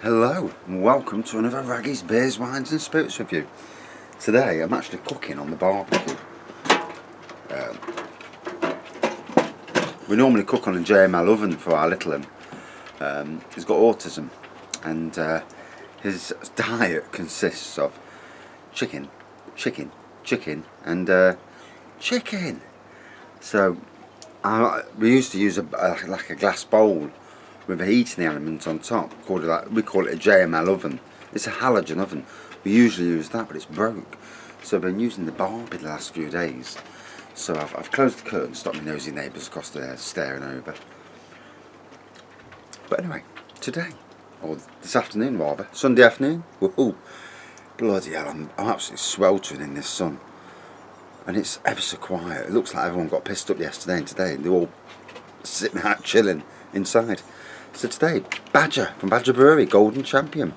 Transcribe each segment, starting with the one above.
Hello and welcome to another Raggy's Beers, Wines and Spirits review. Today I'm actually cooking on the barbecue. We normally cook on a JML oven for our little one. He's got autism and his diet consists of chicken and chicken. So we used to use like a glass bowl with a heating element on top. We call it a JML oven. It's a halogen oven. We usually use that, but it's broke. So I've been using the Barbie the last few days. So I've closed the curtain, stopped my nosy neighbours across there staring over. But anyway, today, or this afternoon rather, Sunday afternoon, woohoo, bloody hell, I'm absolutely sweltering in this sun. And it's ever so quiet. It looks like everyone got pissed up yesterday and today, and they're all sitting out chilling inside. So today, Badger from Badger Brewery, Golden Champion.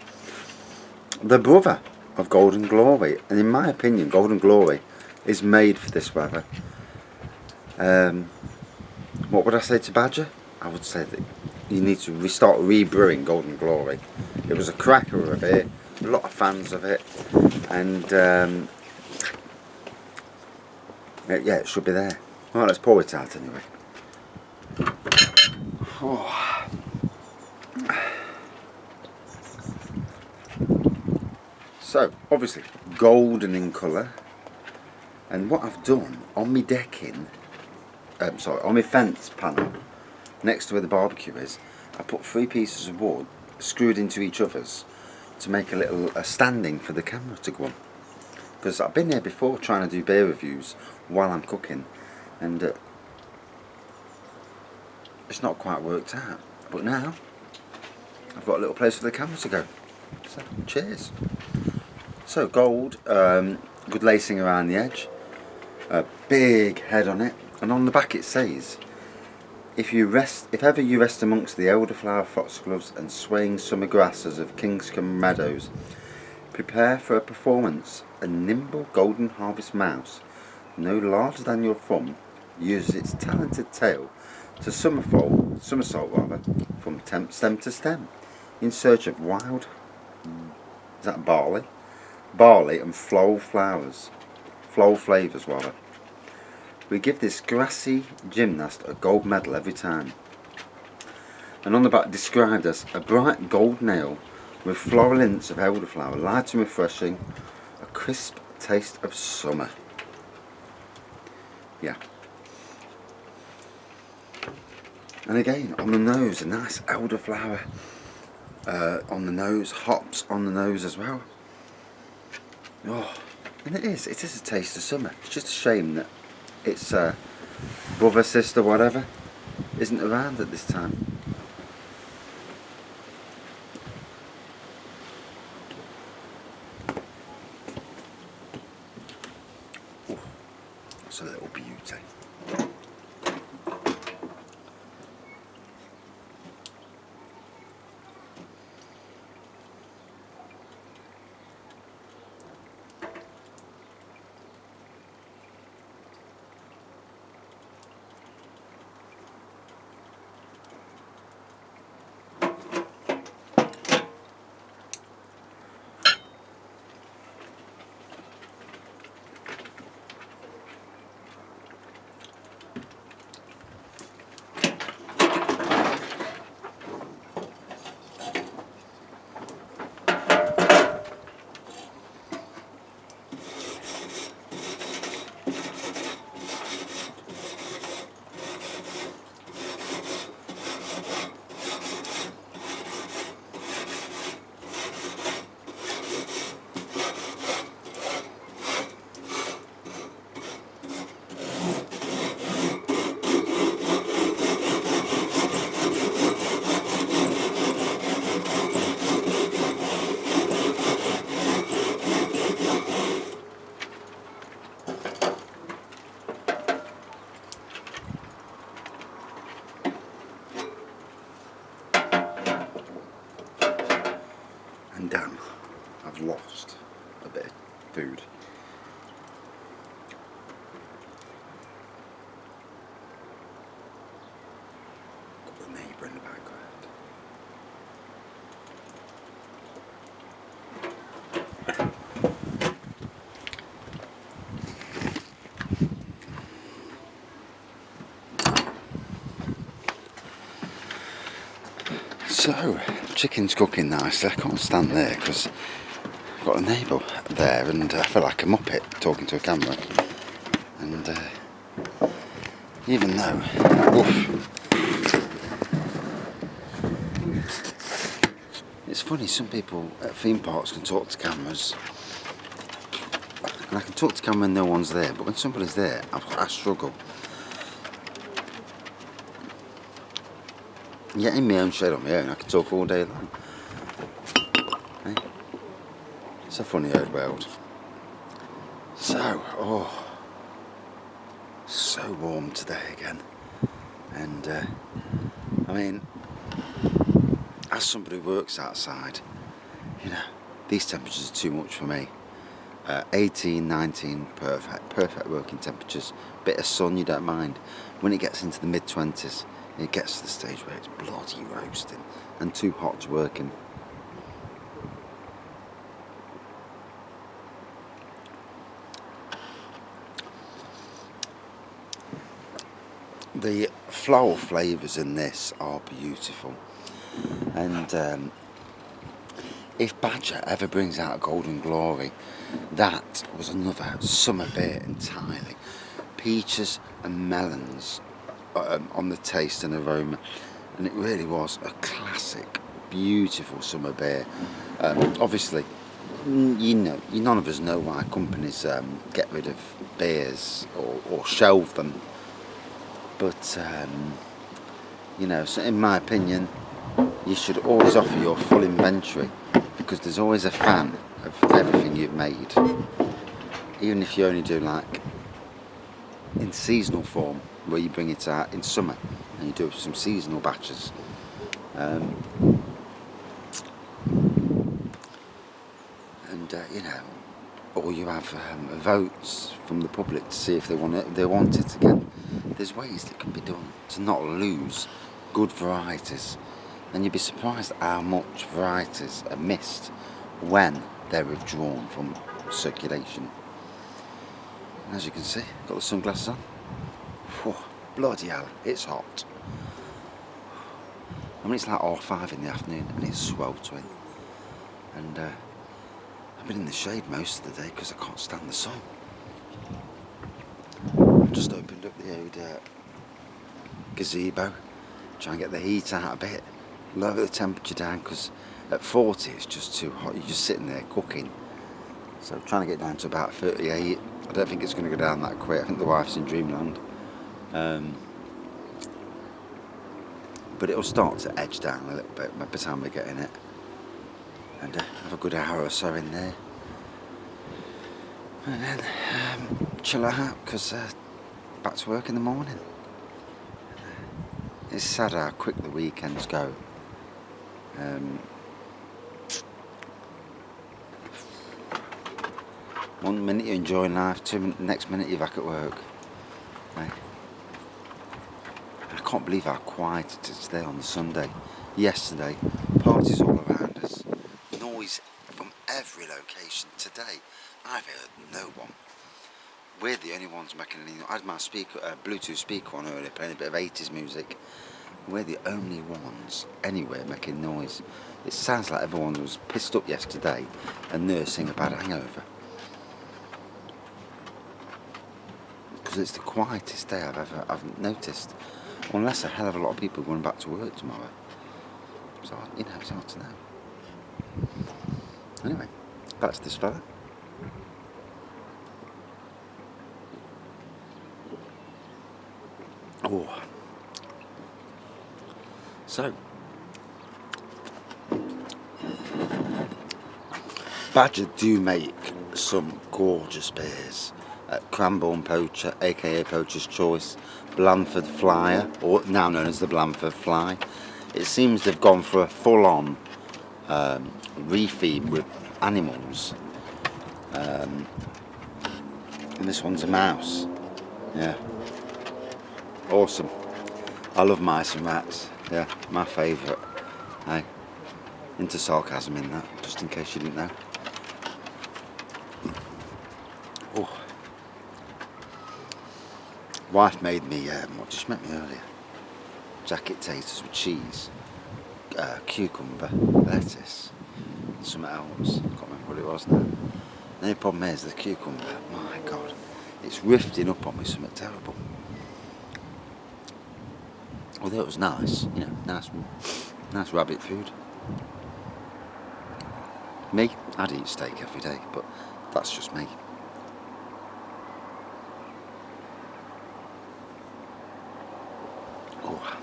The brother of Golden Glory, and in my opinion, Golden Glory is made for this weather. What would I say to Badger? I would say that you need to restart rebrewing Golden Glory. It was a cracker of a beer, a lot of fans of it, and yeah, it should be there. Right, let's pour it out anyway. Oh. So, obviously, golden in colour, and what I've done on my decking, on my fence panel, next to where the barbecue is, I put 3 pieces of wood screwed into each other's to make a standing for the camera to go on. Because I've been here before trying to do beer reviews while I'm cooking, and it's not quite worked out. But now, I've got a little place for the camera to go. So, cheers. So gold, good lacing around the edge, a big head on it, and on the back it says, if ever you rest amongst the elderflower foxgloves and swaying summer grasses of Kingscombe meadows, prepare for a performance. A nimble golden harvest mouse, no larger than your thumb, uses its talented tail to somersault from stem to stem, in search of wild, is that barley and floral flavours. We give this grassy gymnast a gold medal every time. And on the back described as a bright gold nail with floral hints of elderflower, light and refreshing, a crisp taste of summer. Yeah. And again, on the nose, a nice elderflower on the nose, hops on the nose as well. Oh, and it is a taste of summer. It's just a shame that its brother, sister, whatever, isn't around at this time. Oh, it's a little beauty. And damn, I've lost a bit of food. Got the neighbour in the background. So, chicken's cooking nicely. I can't stand there because I've got a neighbour there and I feel like a muppet talking to a camera. And even though, oof, it's funny, some people at theme parks can talk to cameras. And I can talk to camera when no one's there, but when somebody's there, I struggle. Yet in my own shed on my own, I can talk all day long. Hey? It's a funny old world. So, so warm today again. And, I mean, as somebody who works outside, you know, these temperatures are too much for me. 18, 19, perfect working temperatures. Bit of sun, you don't mind. When it gets into the mid-20s, it gets to the stage where it's bloody roasting and too hot to work in. The floral flavours in this are beautiful, and if Badger ever brings out a Golden Glory, that was another summer beer entirely. Peaches and melons on the taste and aroma, and it really was a classic, beautiful summer beer. Obviously, none of us know why companies get rid of beers or shelve them, but so in my opinion, you should always offer your full inventory, because there's always a fan of everything you've made, even if you only do like in seasonal form, where you bring it out in summer and you do some seasonal batches. Or you have votes from the public to see if they want it again. There's ways that can be done to not lose good varieties, and you'd be surprised at how much varieties are missed when they're withdrawn from circulation. And as you can see, I've got the sunglasses on. Whew, bloody hell, it's hot. I mean, it's like 5:30 in the afternoon and it's sweltering. And I've been in the shade most of the day because I can't stand the sun. I've just opened up the old gazebo, try and get the heat out a bit, lower the temperature down, because at 40 it's just too hot. You're just sitting there cooking. So I'm trying to get down to about 38. I don't think it's going to go down that quick. I think the wife's in dreamland. But it'll start to edge down a little bit by the time we get in it. And have a good hour or so in there. And then chill out, because back to work in the morning. It's sad how quick the weekends go. One minute you're enjoying life, next minute you're back at work. Right? I can't believe how quiet it is today on the Sunday. Yesterday, parties all around us, noise from every location. Today, I've heard no one. We're the only ones making any noise. I had my Bluetooth speaker on earlier, playing a bit of 80s music. We're the only ones anywhere making noise. It sounds like everyone was pissed up yesterday and nursing a bad hangover. Because it's the quietest day I've noticed. Unless a hell of a lot of people are going back to work tomorrow. So, it's hard to know. Anyway, back to this fella. Oh. So, Badger do make some gorgeous beers. Cranbourne Poacher, aka Poacher's Choice, Blandford Flyer, or now known as the Blandford Fly. It seems they've gone for a full-on refeed with animals. And this one's a mouse. Yeah. Awesome. I love mice and rats. Yeah, my favourite. Hey, into sarcasm in that, just in case you didn't know. Oh. Wife made me, what did she make me earlier? Jacket taters with cheese. cucumber, lettuce, and something else. I can't remember what it was now. The only problem is the cucumber, my God, it's rifting up on me something terrible. Although it was nice, you know, nice rabbit food. Me, I'd eat steak every day, but that's just me. Oh.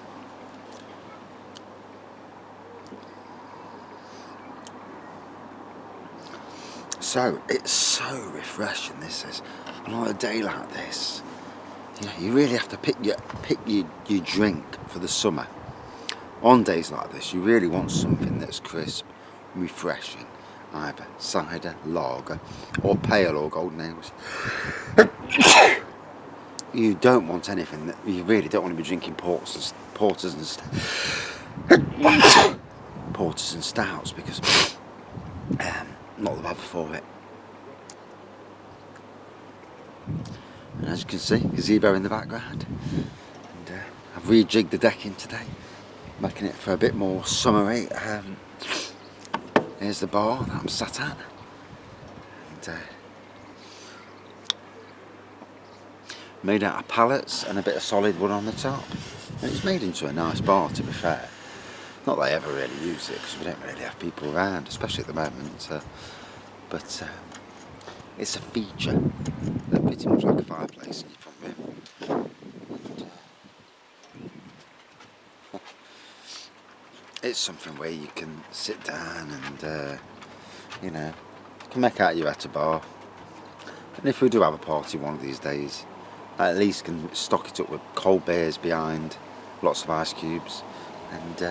So, it's so refreshing, this is. And on a day like this, you know, you really have to pick your drink for the summer. On days like this, you really want something that's crisp, refreshing. Either cider, lager, or pale or golden ales. You don't want anything that you really don't want to be drinking porters and stouts because not the bad for it. And as you can see, gazebo in the background. And I've rejigged the decking today, making it for a bit more summery. Here's the bar that I'm sat at. And, made out of pallets and a bit of solid wood on the top. And it's made into a nice bar, to be fair. Not that I ever really use it because we don't really have people around, especially at the moment. But it's a feature. They're pretty much like a fireplace in your front room. It's something where you can sit down and, you know, you can make out you're at a bar. And if we do have a party one of these days, I at least can stock it up with cold beers behind, lots of ice cubes, and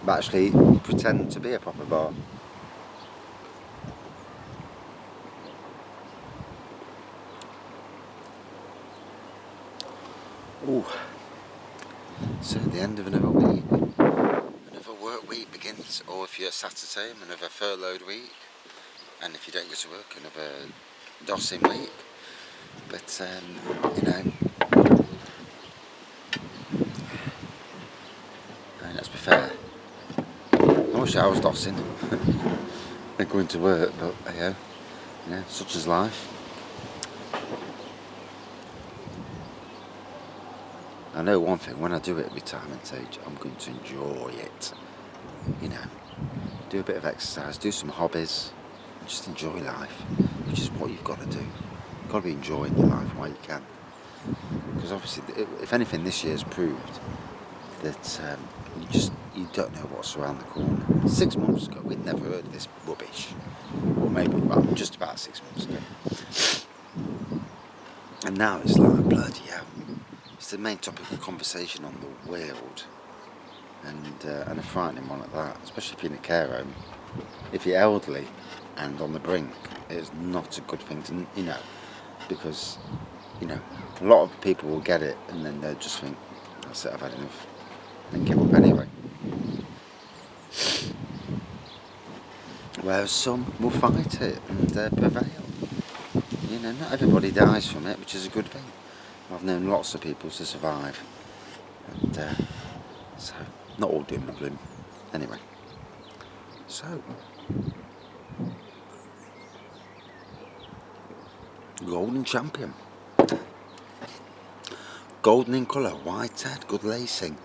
actually pretend to be a proper bar. Ooh. So at the end of another week, another work week begins, or if you're sat at home, another furloughed week, and if you don't go to work, another dossing week. But you know, and let's be fair, I wish I was dossing and going to work, but you know, such is life. I know one thing, when I do it at retirement age, I'm going to enjoy it. You know, do a bit of exercise, do some hobbies, and just enjoy life, which is what you've got to do. You've got to be enjoying your life while you can. Because obviously, if anything, this year's proved that you don't know what's around the corner. 6 months ago, we'd never heard of this rubbish. Or maybe, well, just about 6 months ago. And now it's like, bloody hell. It's the main topic of conversation on the world, and a frightening one at that, especially if you're in a care home. If you're elderly and on the brink, it's not a good thing to, you know, because, you know, a lot of people will get it and then they'll just think, that's it, I've had enough, and give up anyway. Whereas some will fight it and prevail. You know, not everybody dies from it, which is a good thing. I've known lots of people to survive, and so not all doom and gloom. Anyway, so golden champion, golden in colour, white head, good lacing,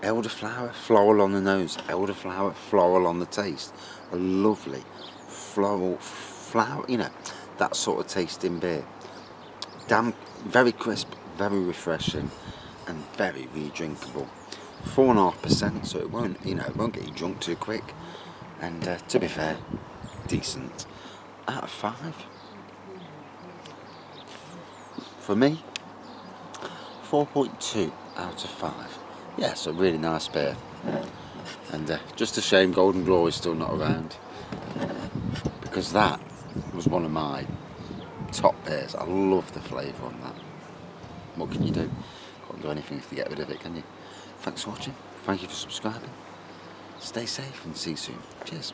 elderflower, floral on the nose, elderflower, floral on the taste, a lovely floral flower, you know, that sort of tasting beer. Damn, very crisp, very refreshing, and very re-drinkable. 4.5%, so it won't, you know, it won't get you drunk too quick. And to be fair, decent. Out of 5. For me, 4.2 out of 5. Yeah, it's a really nice beer. And just a shame Golden Glory's still not around, because that was one of my top beers. I love the flavour on that. What can you do? Can't do anything if you get rid of it, can you? Thanks for watching. Thank you for subscribing. Stay safe and see you soon. Cheers.